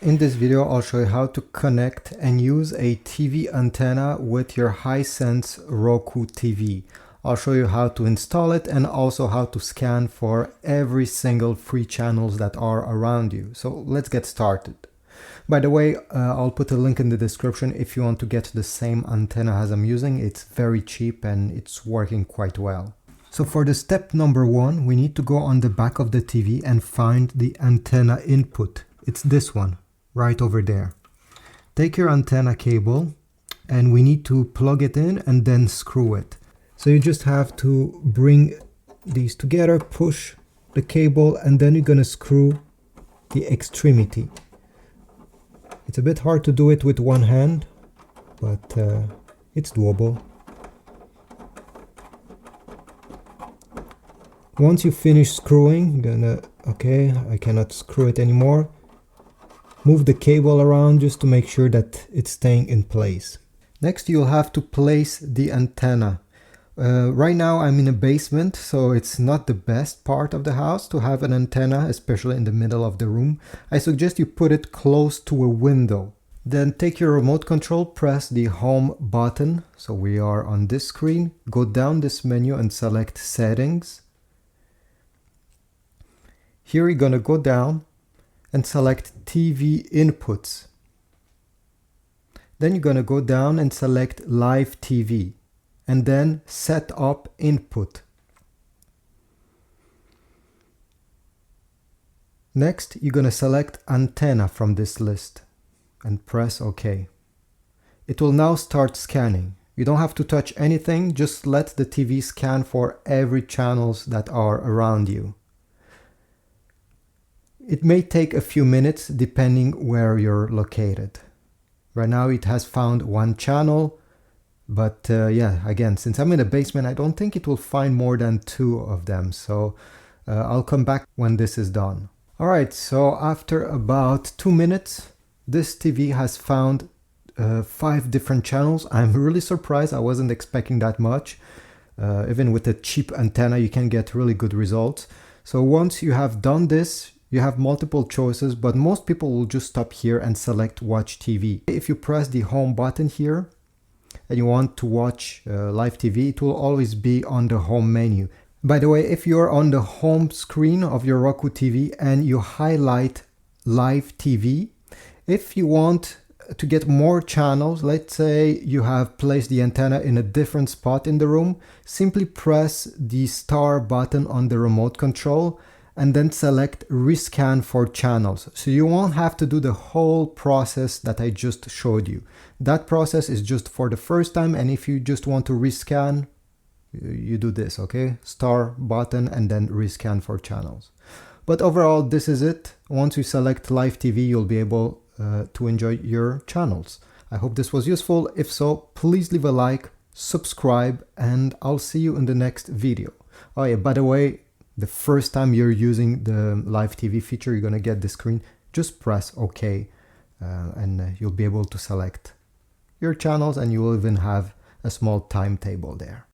In this video, I'll show you how to connect and use a TV antenna with your Hisense Roku TV. I'll show you how to install it and also how to scan for every single free channels that are around you. So let's get started. By the way, I'll put a link in the description if you want to get the same antenna as I'm using. It's very cheap and it's working quite well. So for the step number one, we need to go on the back of the TV and find the antenna input. It's this one, right over there. Take your antenna cable and we need to plug it in and then screw it. So you just have to bring these together, push the cable, and then you're going to screw the extremity. It's a bit hard to do it with one hand, but it's doable. Once you finish screwing, okay, I cannot screw it anymore. Move the cable around just to make sure that it's staying in place. Next, you'll have to place the antenna. Right now I'm in a basement, so it's not the best part of the house to have an antenna, especially in the middle of the room. I suggest you put it close to a window. Then take your remote control, press the home button. So we are on this screen. Go down this menu and select settings. Here you're going to go down and select TV inputs. Then you're going to go down and select live TV and then set up input. Next, you're going to select antenna from this list and press OK. It will now start scanning. You don't have to touch anything, just let the TV scan for every channels that are around you. It may take a few minutes depending where you're located. Right now it has found one channel, but yeah, again, since I'm in a basement, I don't think it will find more than 2 of them. So I'll come back when this is done. All right, so after about 2 minutes, this TV has found 5 different channels. I'm really surprised. I wasn't expecting that much. Even with a cheap antenna, you can get really good results. So once you have done this, you have multiple choices, but most people will just stop here and select watch TV. If you press the home button here and you want to watch live TV, it will always be on the home menu. By the way, if you're on the home screen of your Roku TV and you highlight live TV, if you want to get more channels, let's say you have placed the antenna in a different spot in the room, simply press the star button on the remote control and then select rescan for channels. So you won't have to do the whole process that I just showed you. That process is just for the first time, and if you just want to rescan, you do this, okay? Star button and then rescan for channels. But overall, this is it. Once you select live TV, you'll be able to enjoy your channels. I hope this was useful. If so, please leave a like, subscribe, and I'll see you in the next video. Oh yeah, by the way, the first time you're using the live TV feature, you're going to get this screen. Just press OK and you'll be able to select your channels, and you will even have a small timetable there.